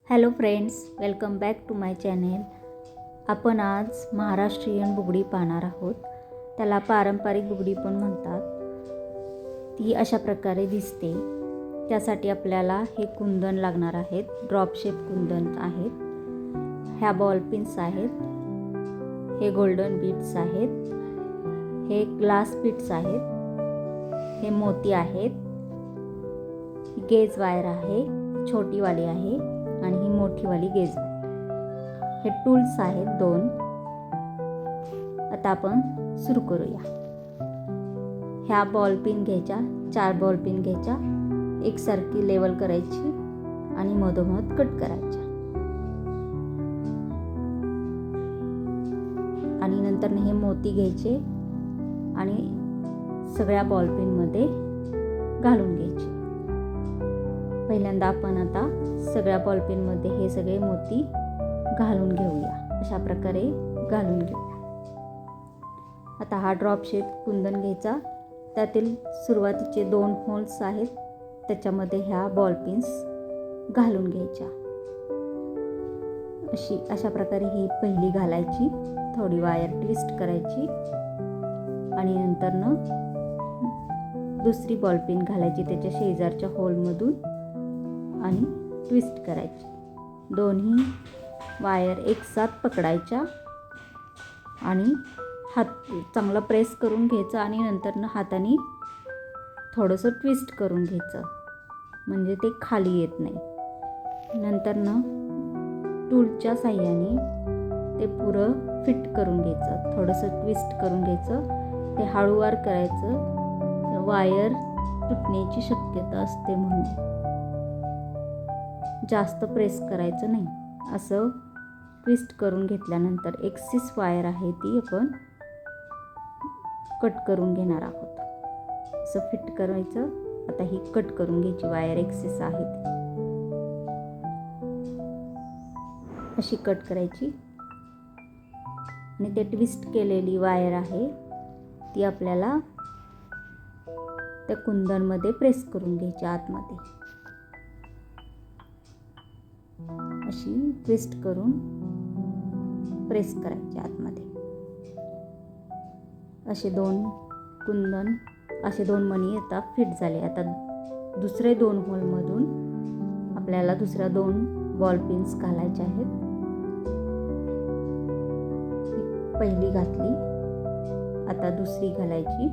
Hello friends, welcome back to my channel. आपण आज महाराष्ट्रीयन बुगडी पाहणार आहोत. त्याला पारंपरिक बुगडी पण म्हणतात. ती अशा प्रकारे दिसते. त्यासाठी आपल्याला हे कुंदन लागणार आहेत. ड्रॉप शेप कुंदन आहेत. ह्या बॉल पिन्स आहेत. हे गोल्डन बीड्स आहेत. हे ग्लास बीड्स आहेत. हे मोती आहेत. गेज वायर आहे, छोटीवाली आहे आणि ही मोठीवाली गेज. हे टूल्स आहेत 2. आता आपण सुरू करूया. ह्या बॉल पिन घ्यायच्या, 4 बॉल पिन घ्यायच्या, एकसारखी लेवल करायची आणि मधोमध कट करायच्या. आणि नंतर हे मोती घ्यायचे आणि सगळ्या बॉल पिन मध्ये घालून घ्यायचे. पहिल्यांदा आपण आता सगळ्या बॉल पेन मध्ये हे सगळे मोती घालून घेऊया. अशा प्रकारे घालून घेऊया. आता हा ड्रॉप शेप कुंदन घ्यायचा. त्यातील सुरुवातीचे 2 होल्स आहेत, त्याच्यामध्ये ह्या बॉल पिन्स घालून घ्यायच्या. अशा प्रकारे ही पहिली घालायची. थोडी वायर ट्विस्ट करायची आणि नंतर दुसरी बॉल पिन घालायची त्याच्या शेजारच्या होलमधून आणि ट्विस्ट करायची. दोन्ही वायर एकसाथ पकडायच्या आणि हात चांगला प्रेस करून घ्यायचा आणि नंतर हाताने थोडंसं ट्विस्ट करून घ्यायचं, म्हणजे ते खाली येत नाही. नंतर टूलच्या साह्याने ते पुरं फिट करून घ्यायचं. थोडंसं ट्विस्ट करून घ्यायचं. ते हळूवार करायचं. वायर तुटण्याची शक्यता असते म्हणून जास्त प्रेस करायचं नाही. असं ट्विस्ट करून घेतल्यानंतर एक्सिस वायर आहे ती आपण कट करून घेणार आहोत. असं फिट करायचं. आता ही कट करून घ्यायची वायर एक्सिस आहे ती. अशी कट करायची आणि ते ट्विस्ट केलेली वायर आहे ती आपल्याला त्या कुंदनमध्ये प्रेस करून घ्यायची. आतमध्ये अशी ट्विस्ट करून प्रेस करायची आतमध्ये. असे 2 कुंदन, असे 2 मणी आता फिट झाले. आता दुसरे 2 होलमधून आपल्याला दुसऱ्या 2 बॉल पिन्स घालायचे आहेत. पहिली घातली, आता दुसरी घालायची.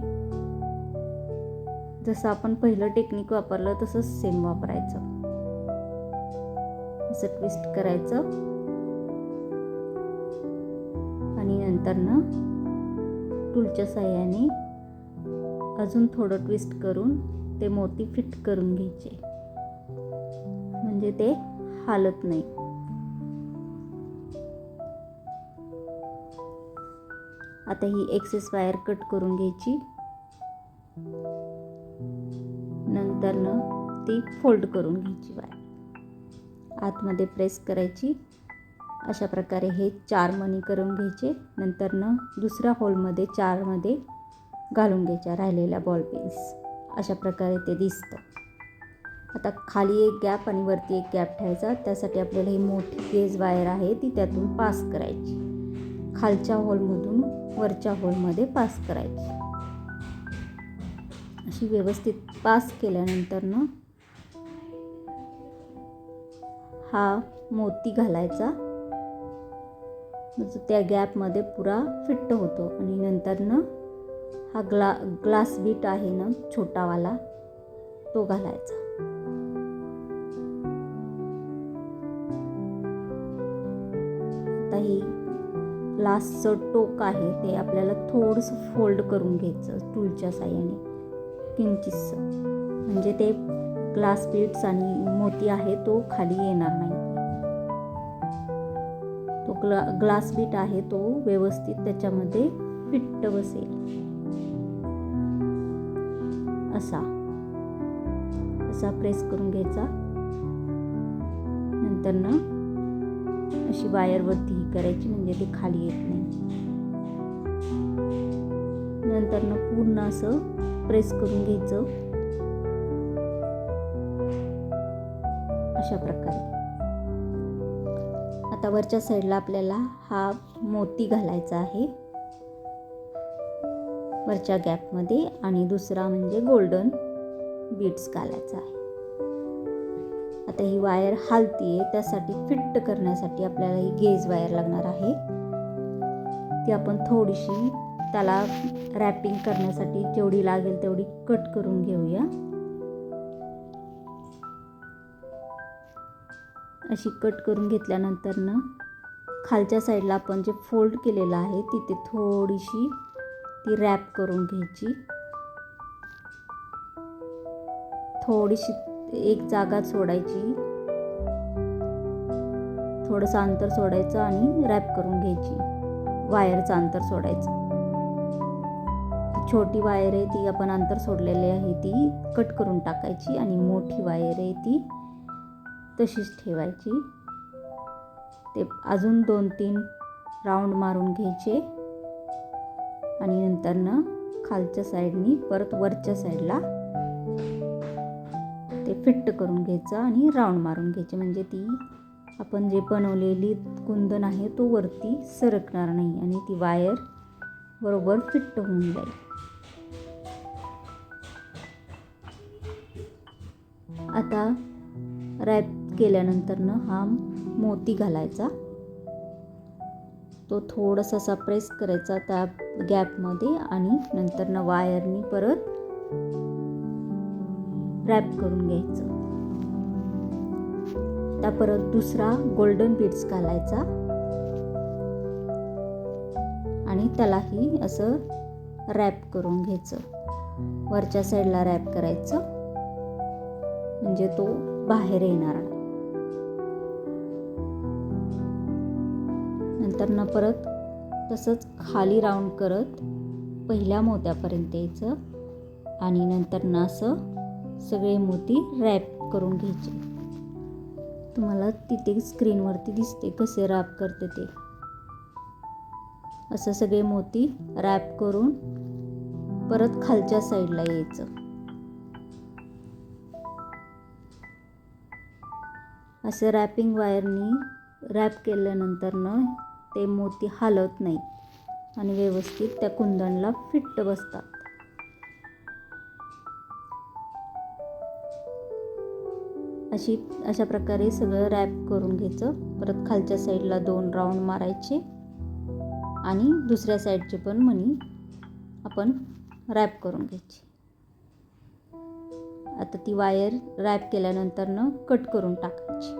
जसं आपण पहिलं टेक्निक वापरलं तसंच सेम वापरायचं. असं ट्विस्ट करायचं आणि नंतर टूलच्या साह्याने अजून थोडं ट्विस्ट करून ते मोती फिट करून घ्यायचे, म्हणजे ते हालत नाही. आता ही एक्सेस वायर कट करून घ्यायची. नंतर ती फोल्ड करून घ्यायची वायर आतमध्ये प्रेस करायची. अशा प्रकारे हे 4 मणी करून घ्यायचे. नंतर दुसऱ्या होलमध्ये 4 मध्ये घालून घ्यायच्या राहिलेल्या बॉल पिन्स. अशा प्रकारे ते दिसतं. आता खाली एक गॅप आणि वरती एक गॅप ठेवायचा. त्यासाठी आपल्याला ही मोठी गेज वायर आहे ती त्यातून पास करायची. खालच्या होलमधून वरच्या होलमध्ये पास करायची. अशी व्यवस्थित पास केल्यानंतर हा मोती घालायचा. म्हणजे त्या गॅपमध्ये पुरा फिट होतो. आणि नंतर हा ग्लास बीट आहे छोटावाला, तो घालायचा. आता ही ग्लासचं टोक आहे ते आपल्याला थोडंसं फोल्ड करून घ्यायचं टूलच्या साह्याने, किंचितसं, म्हणजे ते ग्लास बीड्स आणि मोती आहे तो खाली येणार नाही. तो ग्लास बीट आहे तो व्यवस्थित त्याच्यामध्ये फिट बसेल. असा प्रेस करून घ्यायचा. नंतर अशी वायर वरती ही करायची, म्हणजे ते खाली येत नाही. नंतर पूर्ण असं प्रेस करून घ्यायचं. अशा प्रकारे आता वरच्या साईडला आपल्याला हा मोती घालायचा आहे वरच्या गॅपमध्ये, आणि दुसरा म्हणजे गोल्डन बीड्स घालायचा आहे. आता ही वायर हालतीये, त्यासाठी फिट करण्यासाठी आपल्याला ही गेज वायर लागणार आहे. ती आपण थोडीशी त्याला रॅपिंग करण्यासाठी जेवढी लागेल तेवढी कट करून घेऊया. अशी कट करून घेतल्यानंतर ना खालच्या साईडला आपण जे फोल्ड केलेलं आहे तिथे थोडीशी ती रॅप करून घ्यायची. थोडीशी एक जागा सोडायची, थोडंसं अंतर सोडायचं आणि रॅप करून घ्यायची. वायरचं अंतर सोडायचं. छोटी वायर आहे ती आपण अंतर सोडलेली आहे ती कट करून टाकायची, आणि मोठी वायर आहे ती तशीच ठेवायची. ते अजून 2-3 राऊंड मारून घ्यायचे, आणि नंतर ना खालच्या साईडनी परत वरच्या साईडला ते फिट करून घ्यायचं आणि राऊंड मारून घ्यायचे. म्हणजे ती आपण जे बनवलेली कुंदन आहे तो वरती सरकणार नाही आणि ती वायर बरोबर फिट होऊन जाईल. आता रॅप केल्यानंतर ना हा मोती घालायचा. तो थोडासा असा प्रेस करायचा त्या गॅपमध्ये, आणि नंतर ना वायरनी परत रॅप करून घ्यायचं. त्या परत दुसरा गोल्डन बीड्स घालायचा आणि त्यालाही असं रॅप करून घ्यायचं. वरच्या साईडला रॅप करायचं म्हणजे तो बाहेर येणार नाही. नंतर ना परत तसंच खाली राऊंड करत पहिल्या मोत्यापर्यंत यायचं, आणि नंतर ना असं सगळे मोती रॅप करून घ्यायचे. तुम्हाला तिथे स्क्रीनवरती दिसते कसे रॅप करते ते. असं सगळे मोती रॅप करून परत खालच्या साईडला यायचं. असं रॅपिंग वायरनी रॅप केल्यानंतर ना ते मोती हालत नाही आणि व्यवस्थित त्या कुंदनला फिट बसतात. अशा प्रकारे सगळं रॅप करून घ्यायचं. परत खालच्या साईडला 2 राऊंड मारायचे आणि दुसऱ्या साईडचे पण मणी आपण रॅप करून घ्यायची. आता ती वायर रॅप केल्यानंतर ना कट करून टाकायची.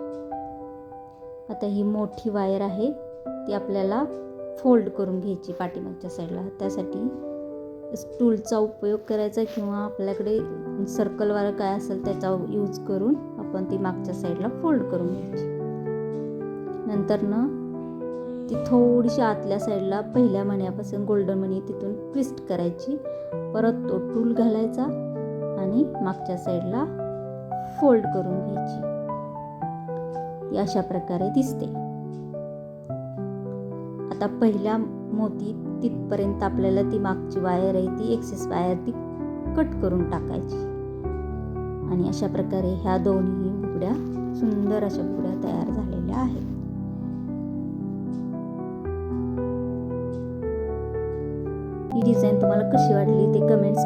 आता ही मोठी वायर आहे ती आपल्याला फोल्ड करून घ्यायची पाठीमागच्या साईडला. त्यासाठी टूलचा उपयोग करायचा किंवा आपल्याकडे सर्कलवाला काय असेल त्याचा यूज करून आपण ती मागच्या साईडला फोल्ड करून घ्यायची. नंतर ना ती थोडीशी आतल्या साईडला पहिल्या मण्यापासून गोल्डन मणी तिथून ट्विस्ट करायची. परत तो टूल घालायचा आणि मागच्या साईडला फोल्ड करून घ्यायची. ती अशा प्रकारे दिसते. आता पहिल्या मोती तिथपर्यंत आपल्याला ती मागची वायर आहे ती एक्सेस वायर ती कट करून टाकायची, आणि अशा प्रकारे ह्या दोन्ही बुगड्या सुंदर अशा बुगड्या तयार झालेल्या आहेत. ही डिझाईन तुम्हाला कशी वाटली ते कमेंट्स